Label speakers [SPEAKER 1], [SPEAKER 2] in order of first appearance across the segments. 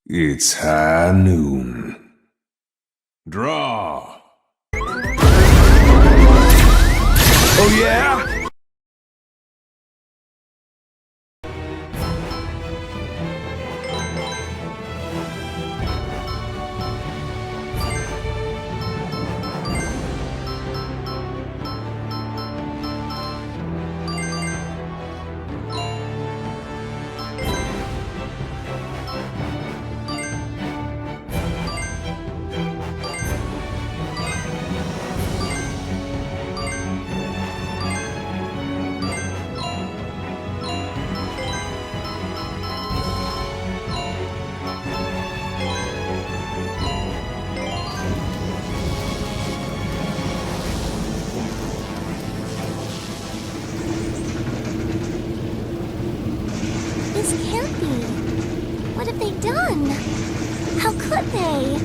[SPEAKER 1] It's high noon. Draw. Oh yeah?
[SPEAKER 2] This can't be. What have they done? How could they?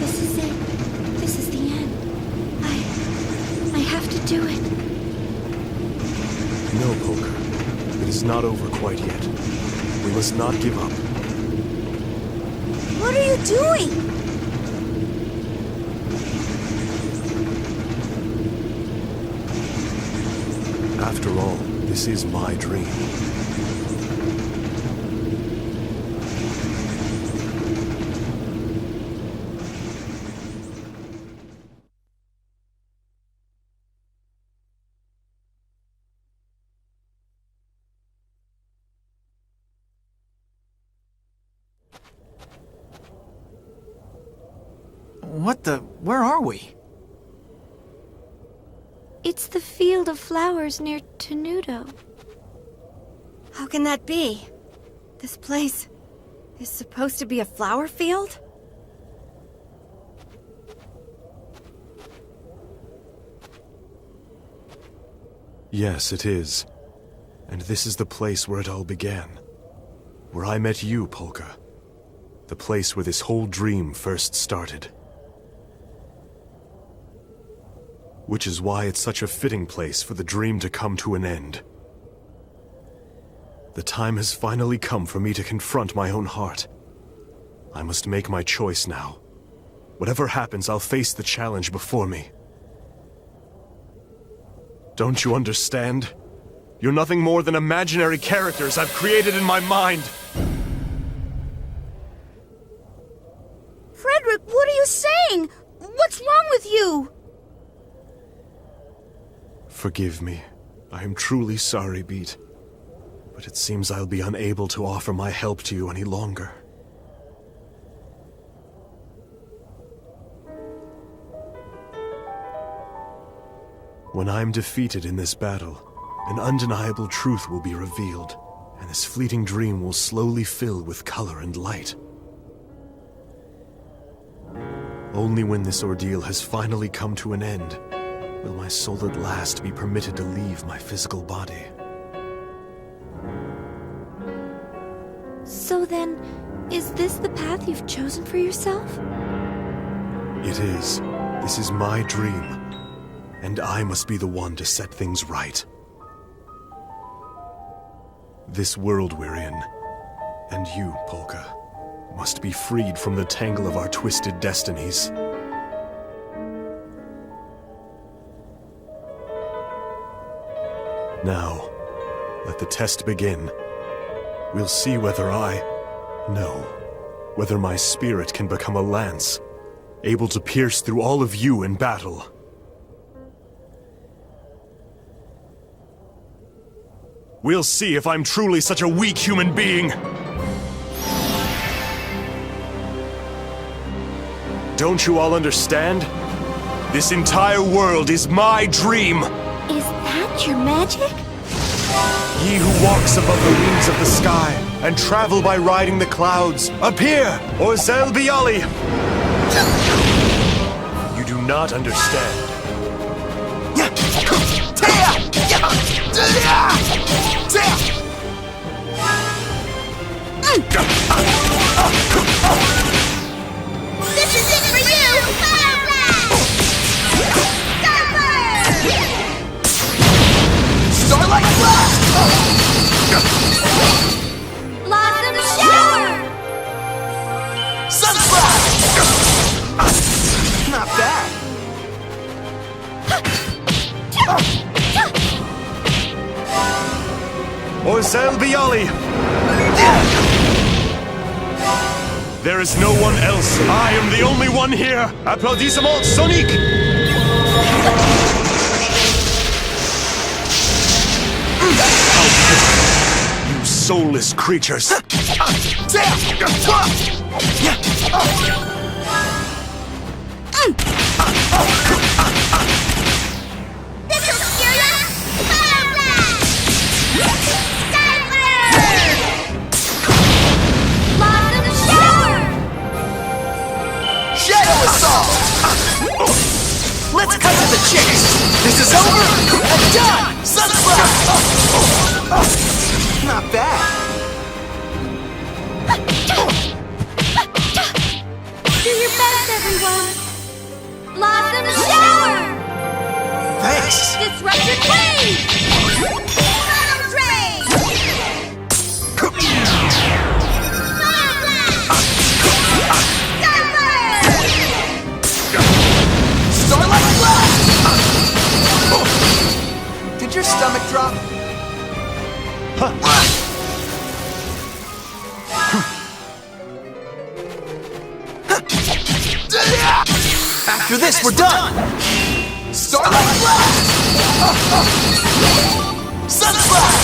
[SPEAKER 2] This is it. This is the end. I have to do it.
[SPEAKER 3] No, Poker. It is not over quite yet. We must not give up.
[SPEAKER 2] What are you doing?
[SPEAKER 3] After all, this is my dream.
[SPEAKER 4] Where are we?
[SPEAKER 2] It's the field of flowers near Tenuto.
[SPEAKER 5] How can that be? This place is supposed to be a flower field?
[SPEAKER 3] Yes, it is. And this is the place where it all began. Where I met you, Polka. The place where this whole dream first started. Which is why it's such a fitting place for the dream to come to an end. The time has finally come for me to confront my own heart. I must make my choice now. Whatever happens, I'll face the challenge before me. Don't you understand? You're nothing more than imaginary characters I've created in my mind.
[SPEAKER 5] Frederick, what are you saying? What's wrong with you?
[SPEAKER 3] Forgive me. I am truly sorry, Beat. But it seems I'll be unable to offer my help to you any longer. When I'm defeated in this battle, an undeniable truth will be revealed, and this fleeting dream will slowly fill with color and light. Only when this ordeal has finally come to an end will my soul at last be permitted to leave my physical body.
[SPEAKER 2] So then, is this the path you've chosen for yourself?
[SPEAKER 3] It is. This is my dream, and I must be the one to set things right. This world we're in, and you, Polka, must be freed from the tangle of our twisted destinies. Now, let the test begin. We'll see whether whether my spirit can become a lance, able to pierce through all of you in battle. We'll see if I'm truly such a weak human being. Don't you all understand? This entire world is my dream!
[SPEAKER 2] Is that your magic?
[SPEAKER 3] Ye who walks above the wings of the sky and travel by riding the clouds, appear, or Zelbiali! You do not understand.
[SPEAKER 5] This is it for you! Fire Blast! Starlight Blast!
[SPEAKER 2] Blossom shower!
[SPEAKER 3] Orzel Biali! There is no one else. I am the only one here. Applaudissements soniques! You soulless creatures!
[SPEAKER 4] Let's cut to the chase! This is over and done! Sunflower! Not bad.
[SPEAKER 2] Do your best, everyone! Blossom Shower!
[SPEAKER 4] Thanks!
[SPEAKER 2] Disruption Wave! Tunnel Train! Fire Blast!
[SPEAKER 4] Starlight Blast! Did your stomach drop? After this, we're done! Starlight Blast! Sunflower!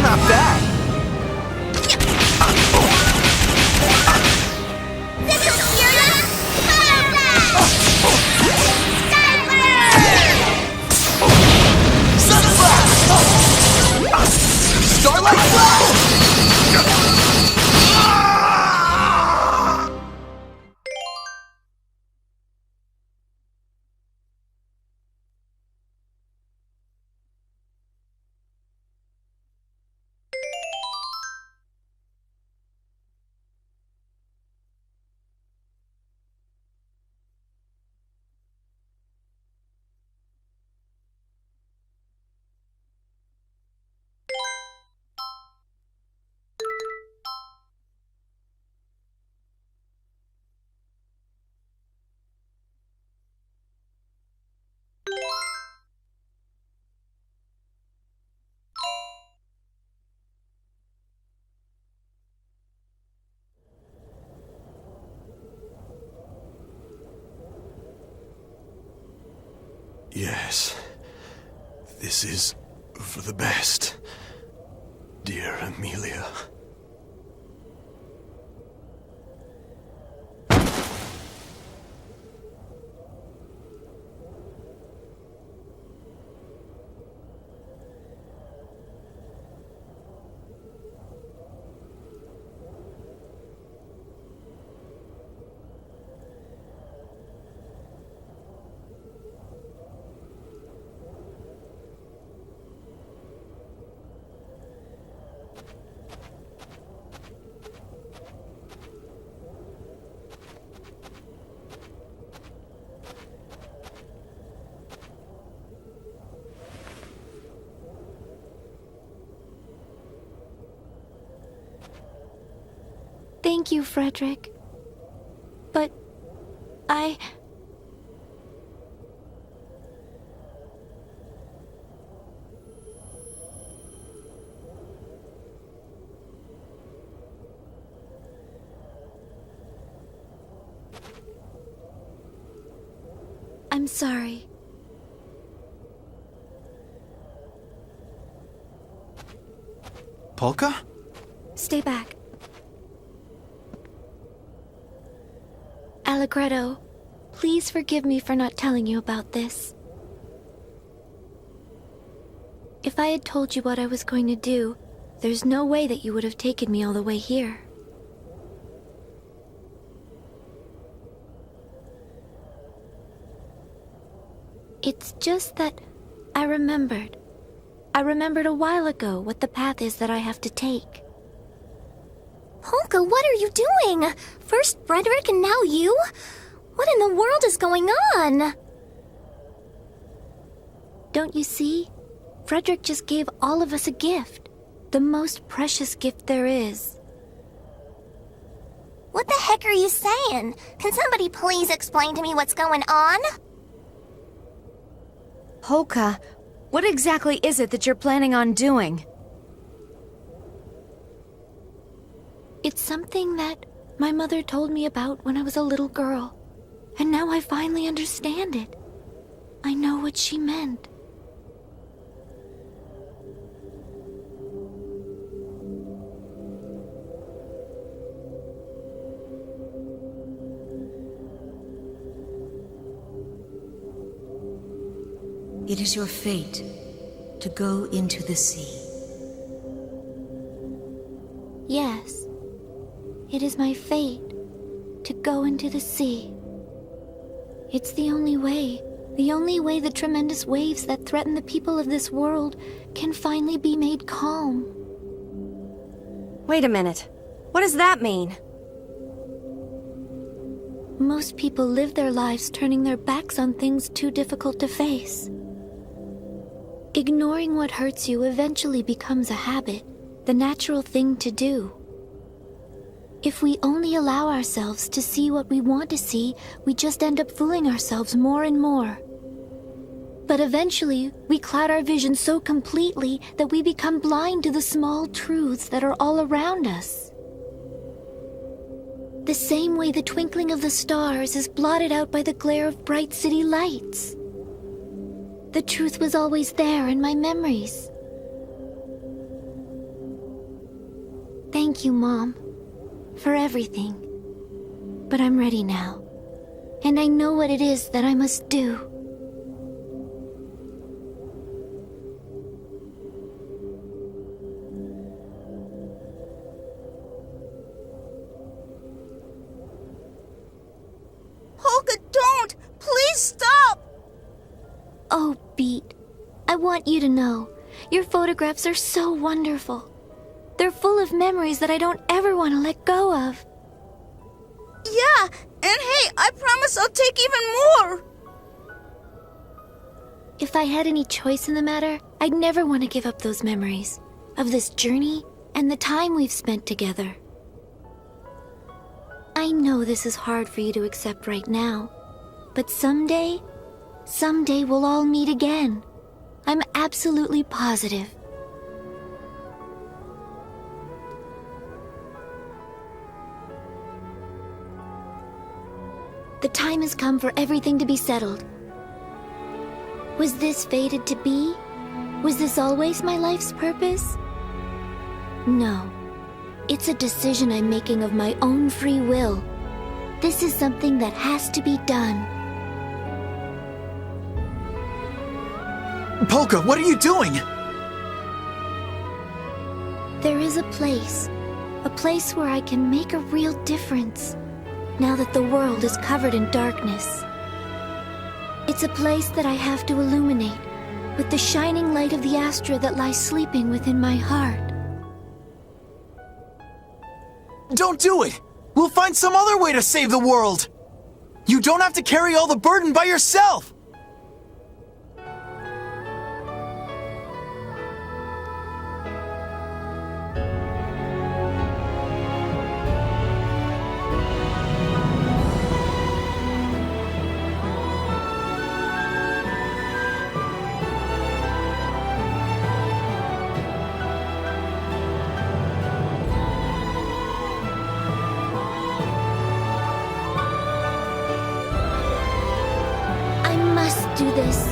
[SPEAKER 4] Not bad. Starlight Blast!
[SPEAKER 3] Yes, this is for the best, dear Amelia.
[SPEAKER 2] Thank you, Frederick. But I'm sorry.
[SPEAKER 4] Polka?
[SPEAKER 2] Stay back. Allegretto, please forgive me for not telling you about this. If I had told you what I was going to do, there's no way that you would have taken me all the way here. It's just that I remembered. I remembered a while ago what the path is that I have to take. Polka, what are you doing? First Frederick and now you? What in the world is going on? Don't you see? Frederick just gave all of us a gift. The most precious gift there is. What the heck are you saying? Can somebody please explain to me what's going on?
[SPEAKER 5] Polka, what exactly is it that you're planning on doing?
[SPEAKER 2] It's something that my mother told me about when I was a little girl. And now I finally understand it. I know what she meant.
[SPEAKER 6] It is your fate to go into the sea.
[SPEAKER 2] Yes. It is my fate to go into the sea. It's the only way the tremendous waves that threaten the people of this world can finally be made calm.
[SPEAKER 5] Wait a minute. What does that mean?
[SPEAKER 2] Most people live their lives turning their backs on things too difficult to face. Ignoring what hurts you eventually becomes a habit, the natural thing to do. If we only allow ourselves to see what we want to see, we just end up fooling ourselves more and more. But eventually, we cloud our vision so completely that we become blind to the small truths that are all around us. The same way the twinkling of the stars is blotted out by the glare of bright city lights. The truth was always there in my memories. Thank you, Mom, for everything. But I'm ready now, and I know what it is that I must do.
[SPEAKER 4] Polka, don't! Please stop!
[SPEAKER 2] Oh, Beat, I want you to know, your photographs are so wonderful. They're full of memories that I don't ever want to let go of.
[SPEAKER 4] Yeah, and hey, I promise I'll take even more!
[SPEAKER 2] If I had any choice in the matter, I'd never want to give up those memories of this journey and the time we've spent together. I know this is hard for you to accept right now, but someday we'll all meet again. I'm absolutely positive. The time has come for everything to be settled. Was this fated to be? Was this always my life's purpose? No. It's a decision I'm making of my own free will. This is something that has to be done.
[SPEAKER 4] Polka, what are you doing?
[SPEAKER 2] There is a place where I can make a real difference, now that the world is covered in darkness. It's a place that I have to illuminate with the shining light of the Astra that lies sleeping within my heart.
[SPEAKER 4] Don't do it! We'll find some other way to save the world! You don't have to carry all the burden by yourself!
[SPEAKER 2] Do this.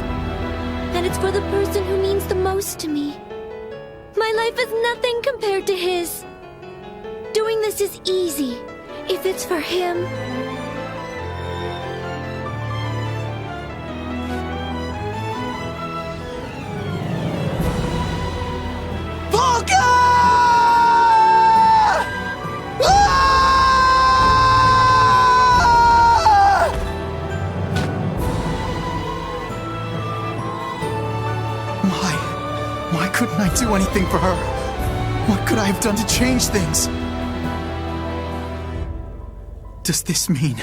[SPEAKER 2] And it's for the person who means the most to me. My life is nothing compared to his. Doing this is easy, if it's for him.
[SPEAKER 4] Why couldn't I do anything for her? What could I have done to change things? Does this mean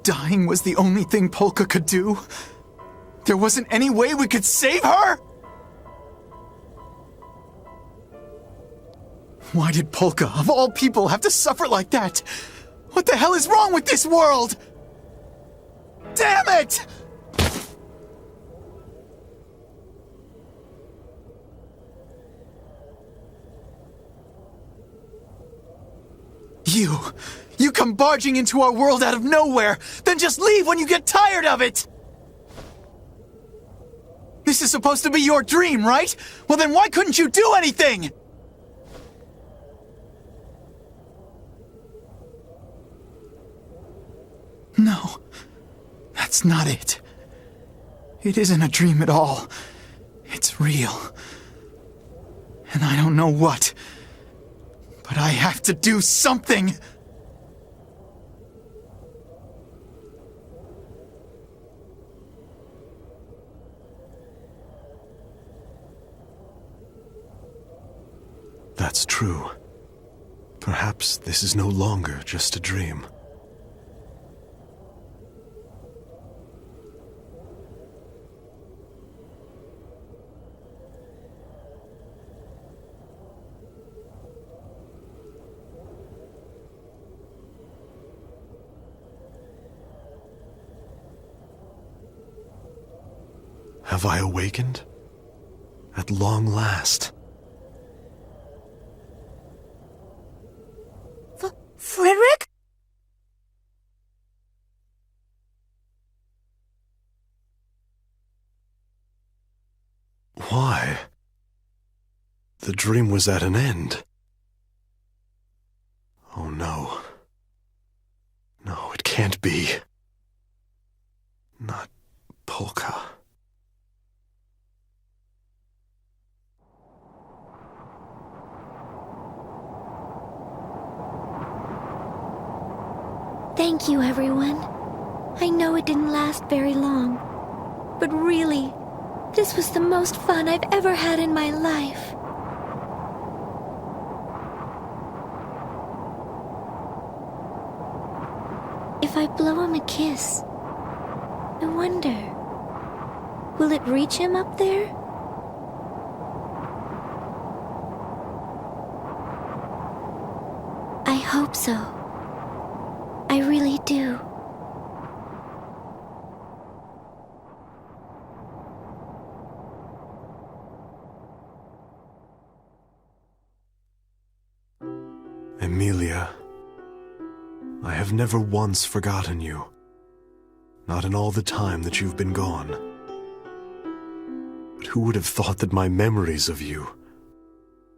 [SPEAKER 4] dying was the only thing Polka could do? There wasn't any way we could save her? Why did Polka, of all people, have to suffer like that? What the hell is wrong with this world? Damn it! You come barging into our world out of nowhere, then just leave when you get tired of it! This is supposed to be your dream, right? Well then why couldn't you do anything? No, that's not it. It isn't a dream at all. It's real. And I don't know what, but I have to do something!
[SPEAKER 3] That's true. Perhaps this is no longer just a dream. Have I awakened? At long last.
[SPEAKER 5] Frederick?
[SPEAKER 3] Why? The dream was at an end. Oh no. No, it can't be. Not Polka.
[SPEAKER 2] Thank you, everyone. I know it didn't last very long, but really, this was the most fun I've ever had in my life. If I blow him a kiss, I wonder, will it reach him up there? I hope so. I really do.
[SPEAKER 3] Emilia, I have never once forgotten you. Not in all the time that you've been gone. But who would have thought that my memories of you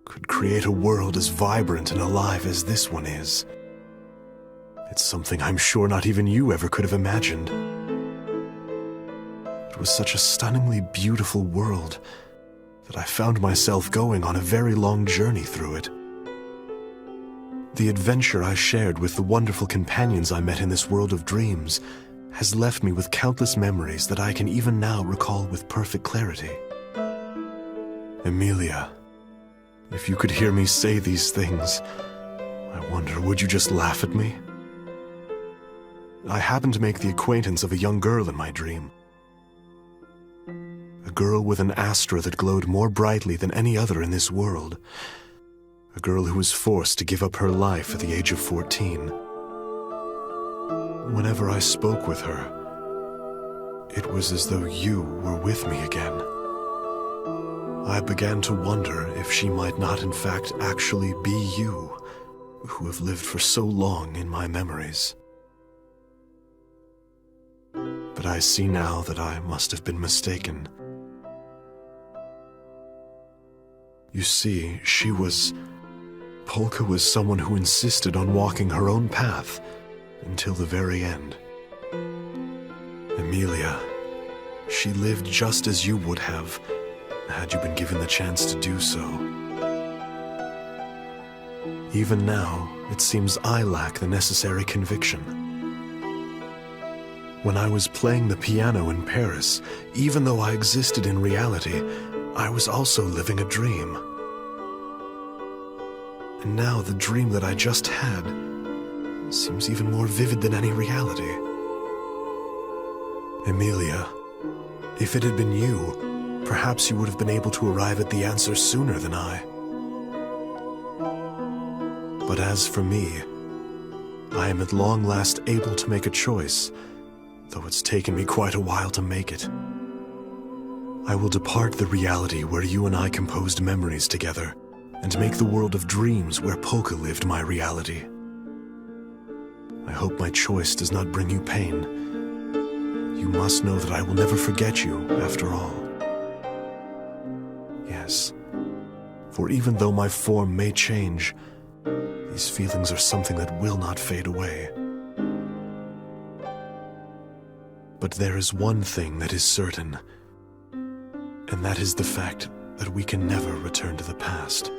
[SPEAKER 3] could create a world as vibrant and alive as this one is? It's something I'm sure not even you ever could have imagined. It was such a stunningly beautiful world that I found myself going on a very long journey through it. The adventure I shared with the wonderful companions I met in this world of dreams has left me with countless memories that I can even now recall with perfect clarity. Emilia, if you could hear me say these things, I wonder, would you just laugh at me? I happened to make the acquaintance of a young girl in my dream. A girl with an astra that glowed more brightly than any other in this world. A girl who was forced to give up her life at the age of 14. Whenever I spoke with her, it was as though you were with me again. I began to wonder if she might not in fact actually be you, who have lived for so long in my memories. But I see now that I must have been mistaken. You see, Polka was someone who insisted on walking her own path until the very end. Emilia, she lived just as you would have, had you been given the chance to do so. Even now, it seems I lack the necessary conviction. When I was playing the piano in Paris, even though I existed in reality, I was also living a dream. And now the dream that I just had seems even more vivid than any reality. Emilia, if it had been you, perhaps you would have been able to arrive at the answer sooner than I. But as for me, I am at long last able to make a choice, though it's taken me quite a while to make it. I will depart the reality where you and I composed memories together, and make the world of dreams where Polka lived my reality. I hope my choice does not bring you pain. You must know that I will never forget you, after all. Yes, for even though my form may change, these feelings are something that will not fade away. But there is one thing that is certain, and that is the fact that we can never return to the past.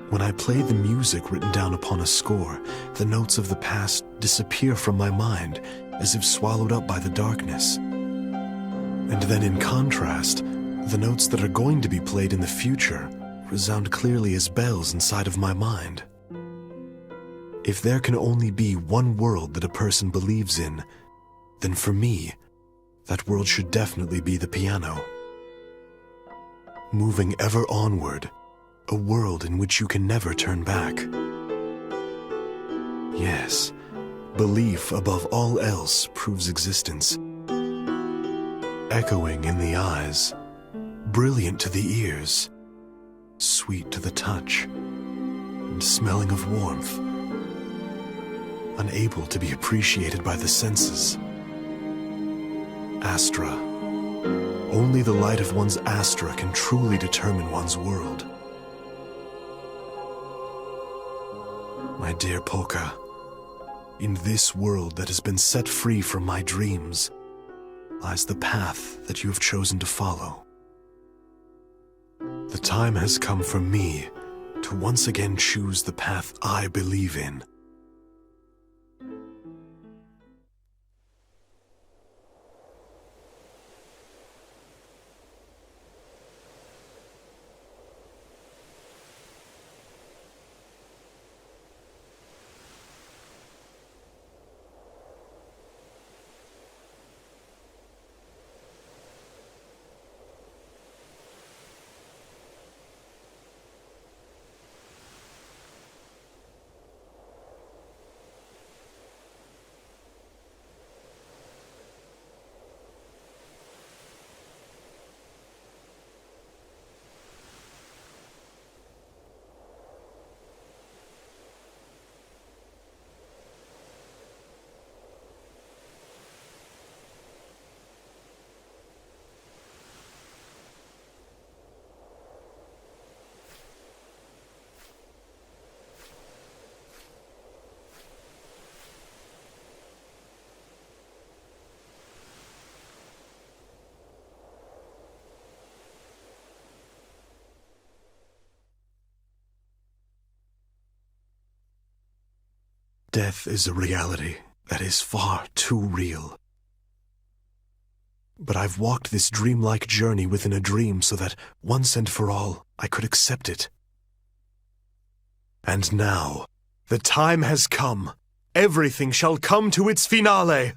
[SPEAKER 3] When I play the music written down upon a score, the notes of the past disappear from my mind as if swallowed up by the darkness. And then in contrast, the notes that are going to be played in the future resound clearly as bells inside of my mind. If there can only be one world that a person believes in, then for me, that world should definitely be the piano. Moving ever onward, a world in which you can never turn back. Yes, belief above all else proves existence. Echoing in the eyes, brilliant to the ears, sweet to the touch, and smelling of warmth. Unable to be appreciated by the senses. Astra. Only the light of one's Astra can truly determine one's world. My dear Polka, in this world that has been set free from my dreams, lies the path that you have chosen to follow. The time has come for me to once again choose the path I believe in. Death is a reality that is far too real. But I've walked this dreamlike journey within a dream so that, once and for all, I could accept it. And now, the time has come. Everything shall come to its finale.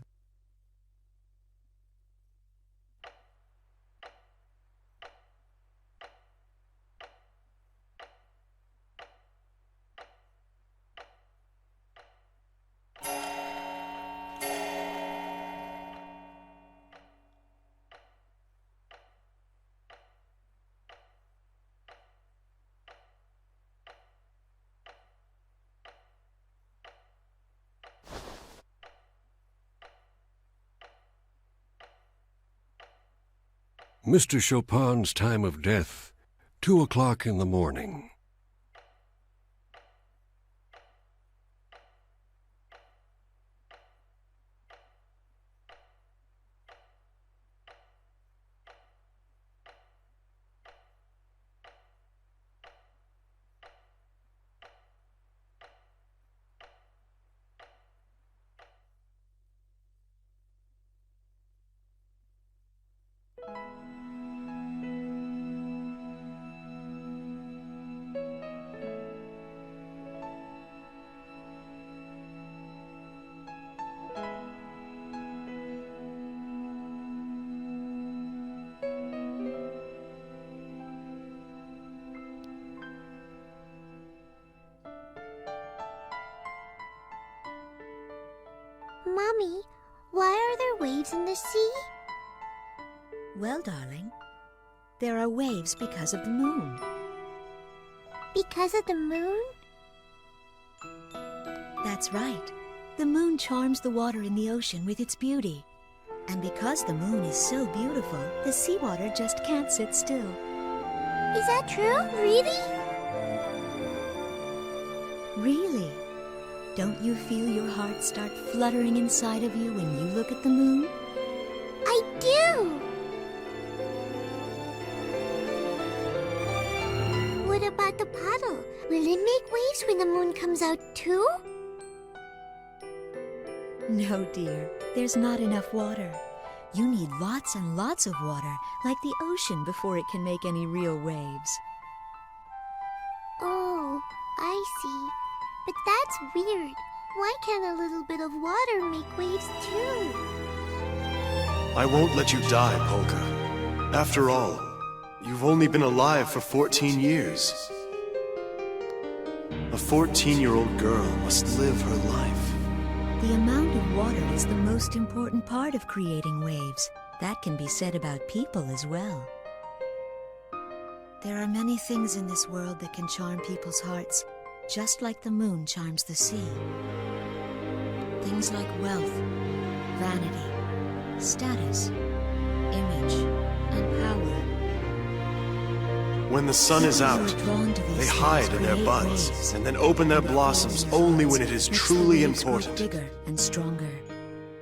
[SPEAKER 7] Mr. Chopin's time of death, 2 o'clock in the morning.
[SPEAKER 8] Mommy, why are there waves in the sea?
[SPEAKER 6] Well, darling, there are waves because of the moon.
[SPEAKER 8] Because of the moon?
[SPEAKER 6] That's right. The moon charms the water in the ocean with its beauty. And because the moon is so beautiful, the seawater just can't sit still.
[SPEAKER 8] Is that true? Really?
[SPEAKER 6] Really? Don't you feel your heart start fluttering inside of you when you look at the moon?
[SPEAKER 8] I do! What about the puddle? Will it make waves when the moon comes out too?
[SPEAKER 6] No, dear. There's not enough water. You need lots and lots of water, like the ocean, before it can make any real waves.
[SPEAKER 8] Oh, I see. But that's weird. Why can't a little bit of water make waves too?
[SPEAKER 3] I won't let you die, Polka. After all, you've only been alive for 14 years. A 14-year-old girl must live her life.
[SPEAKER 6] The amount of water is the most important part of creating waves. That can be said about people as well. There are many things in this world that can charm people's hearts, just like the moon charms the sea. Things like wealth, vanity, status, image, and power.
[SPEAKER 3] When the sun is out, they hide in their buds and then open their blossoms only when it is truly important.
[SPEAKER 6] Bigger and stronger.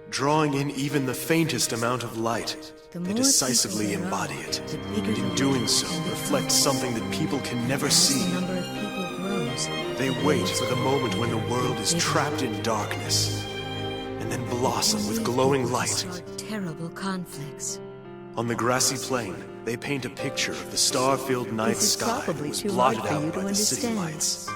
[SPEAKER 3] Drawing in even the faintest amount of light, they decisively embody it, and in doing so reflect something that people can never see.
[SPEAKER 6] The number of people grows.
[SPEAKER 3] They wait for the moment when the world is trapped in darkness, and then blossom with glowing light.
[SPEAKER 6] Terrible conflicts.
[SPEAKER 3] On the grassy plain, they paint a picture of the star-filled night sky that was blotted out by the city lights.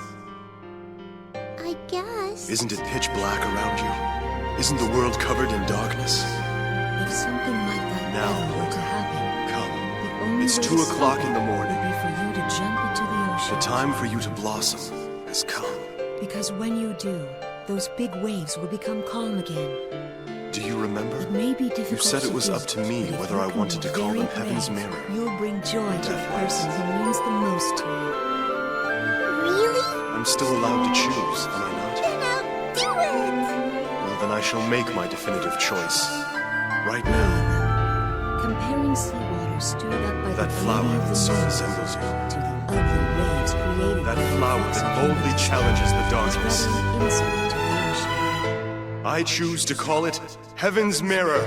[SPEAKER 8] I guess.
[SPEAKER 3] Isn't it pitch black around you? Isn't the world covered in darkness?
[SPEAKER 6] If something like that
[SPEAKER 3] Now,
[SPEAKER 6] ever were to happen,
[SPEAKER 3] come.
[SPEAKER 6] the only
[SPEAKER 3] It's
[SPEAKER 6] way
[SPEAKER 3] 2
[SPEAKER 6] to
[SPEAKER 3] o'clock
[SPEAKER 6] stop
[SPEAKER 3] in the
[SPEAKER 6] it
[SPEAKER 3] morning.
[SPEAKER 6] would be for you to jump into the ocean.
[SPEAKER 3] The time for you to blossom has come.
[SPEAKER 6] Because when you do, those big waves will become calm again.
[SPEAKER 3] Do you remember?
[SPEAKER 6] It may be difficult
[SPEAKER 3] You said it was
[SPEAKER 6] do,
[SPEAKER 3] up to me
[SPEAKER 6] but if
[SPEAKER 3] whether
[SPEAKER 6] you
[SPEAKER 3] I
[SPEAKER 6] can
[SPEAKER 3] wanted
[SPEAKER 6] be
[SPEAKER 3] to call
[SPEAKER 6] very
[SPEAKER 3] them Heaven's
[SPEAKER 6] brave,
[SPEAKER 3] Mirror.
[SPEAKER 6] You'll bring joy to the
[SPEAKER 3] Death
[SPEAKER 6] person
[SPEAKER 3] lights.
[SPEAKER 6] who means the most to you.
[SPEAKER 8] Really?
[SPEAKER 3] I'm still allowed to choose, am I not?
[SPEAKER 8] Then I'll do it!
[SPEAKER 3] Well, then I shall make my definitive choice. Right now,
[SPEAKER 6] Comparing seawater stirred up by
[SPEAKER 3] that
[SPEAKER 6] the
[SPEAKER 3] flower
[SPEAKER 6] beauty of
[SPEAKER 3] that
[SPEAKER 6] the
[SPEAKER 3] so
[SPEAKER 6] moon
[SPEAKER 3] resembles you.
[SPEAKER 6] to the ugly waves created
[SPEAKER 3] That
[SPEAKER 6] by the
[SPEAKER 3] flower
[SPEAKER 6] effects
[SPEAKER 3] that
[SPEAKER 6] of
[SPEAKER 3] boldly
[SPEAKER 6] humans
[SPEAKER 3] challenges the
[SPEAKER 6] is
[SPEAKER 3] darkness.
[SPEAKER 6] rather an insult to the ocean.
[SPEAKER 3] I choose to call it Heaven's Mirror.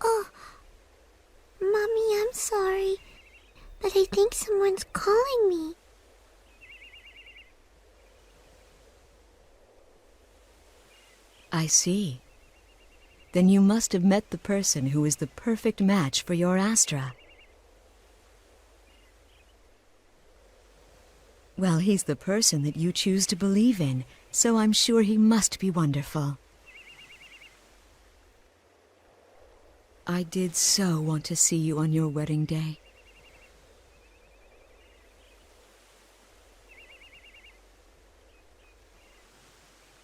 [SPEAKER 8] Oh, Mommy, I'm sorry, but I think someone's calling me.
[SPEAKER 6] I see. Then you must have met the person who is the perfect match for your Astra. Well, he's the person that you choose to believe in, so I'm sure he must be wonderful. I did so want to see you on your wedding day.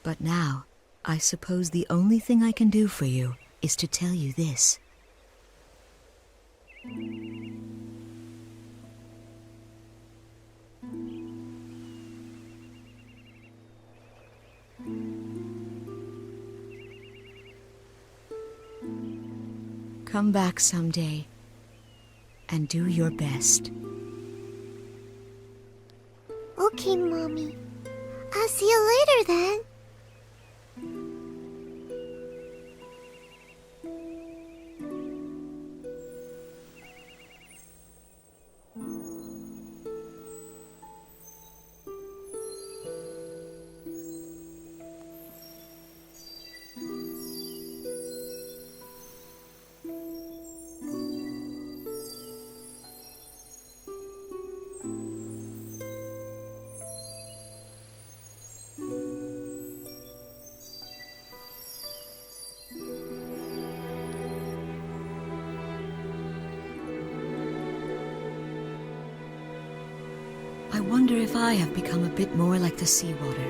[SPEAKER 6] But now, I suppose the only thing I can do for you is to tell you this. Come back someday and do your best.
[SPEAKER 8] Okay, Mommy. I'll see you later then.
[SPEAKER 6] I wonder if I have become a bit more like the seawater.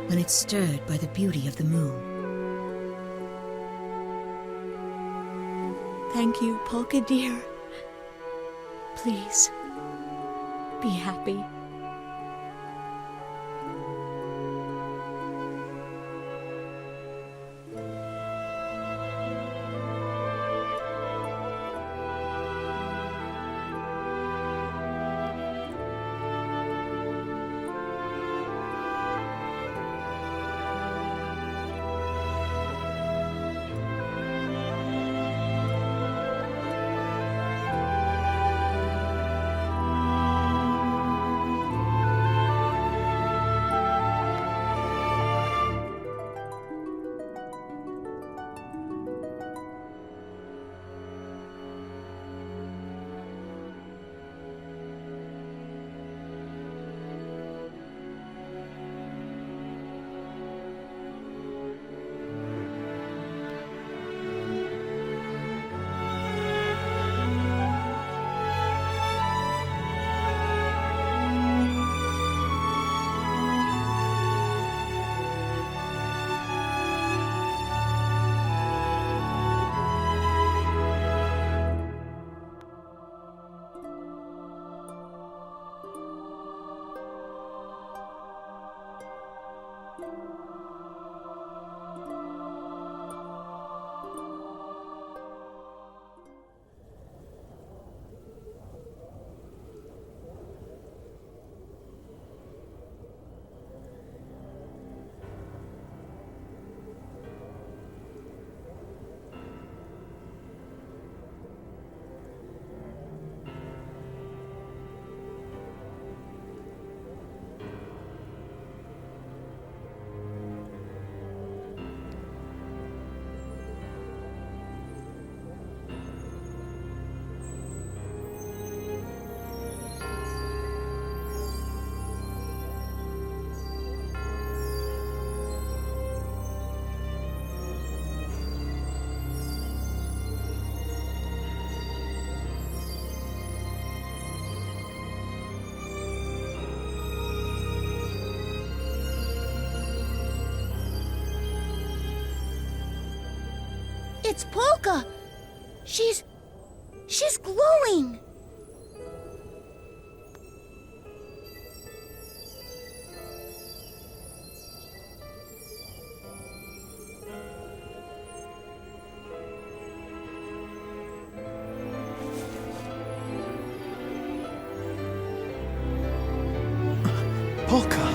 [SPEAKER 6] When it's stirred by the beauty of the moon. Thank you, Polka dear. Please, be happy.
[SPEAKER 8] It's Polka! She's glowing!
[SPEAKER 4] Polka!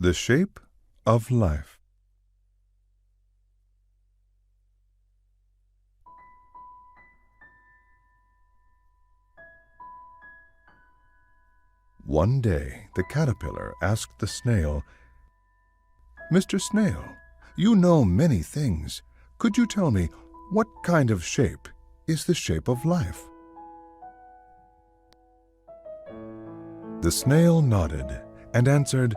[SPEAKER 9] The shape of life. One day, the caterpillar asked the snail, "Mr. Snail, you know many things. Could you tell me what kind of shape is the shape of life?" The snail nodded and answered,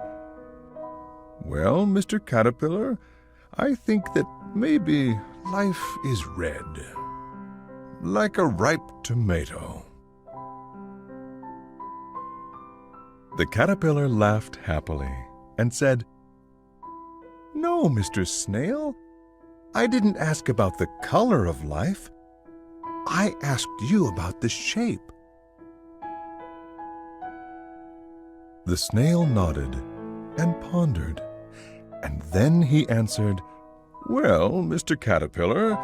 [SPEAKER 9] "Well, Mr. Caterpillar, I think that maybe life is red, like a ripe tomato." The caterpillar laughed happily and said, "No, Mr. Snail, I didn't ask about the color of life. I asked you about the shape." The snail nodded and pondered, and then he answered, "Well, Mr. Caterpillar,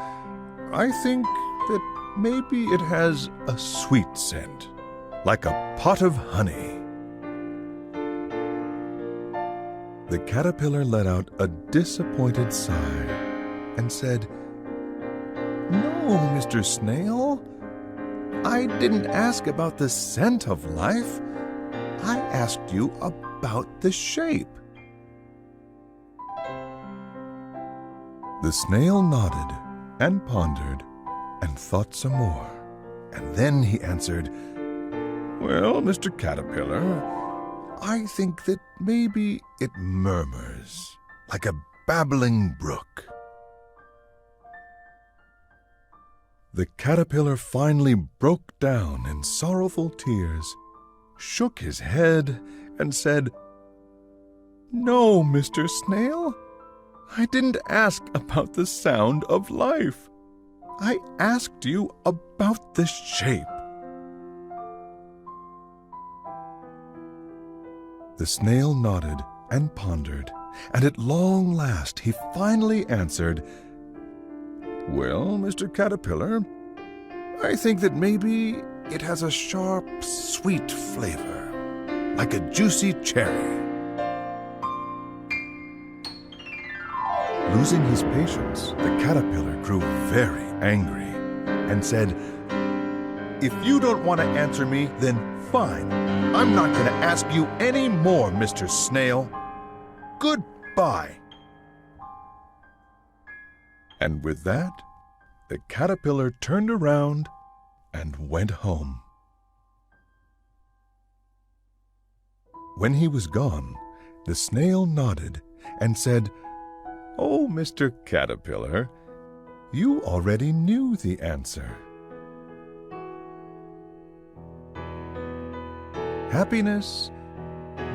[SPEAKER 9] I think that maybe it has a sweet scent, like a pot of honey." The caterpillar let out a disappointed sigh and said, "No, Mr. Snail, I didn't ask about the scent of life. I asked you about the shape." The snail nodded and pondered and thought some more, and then he answered, "Well, Mr. Caterpillar, I think that maybe it murmurs like a babbling brook." The caterpillar finally broke down in sorrowful tears, shook his head, and said, "No, Mr. Snail, I didn't ask about the sound of life. I asked you about the shape." The snail nodded and pondered, and at long last he finally answered, "Well, Mr. Caterpillar, I think that maybe it has a sharp, sweet flavor, like a juicy cherry." Losing his patience, the caterpillar grew very angry and said, "If you don't want to answer me, then fine. I'm not going to ask you any more, Mr. Snail. Goodbye." And with that, the caterpillar turned around and went home. When he was gone, the snail nodded and said, "Oh, Mr. Caterpillar, you already knew the answer. Happiness,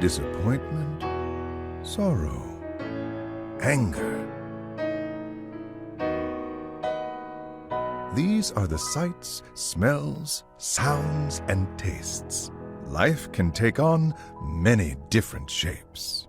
[SPEAKER 9] disappointment, sorrow, anger. These are the sights, smells, sounds, and tastes. Life can take on many different shapes.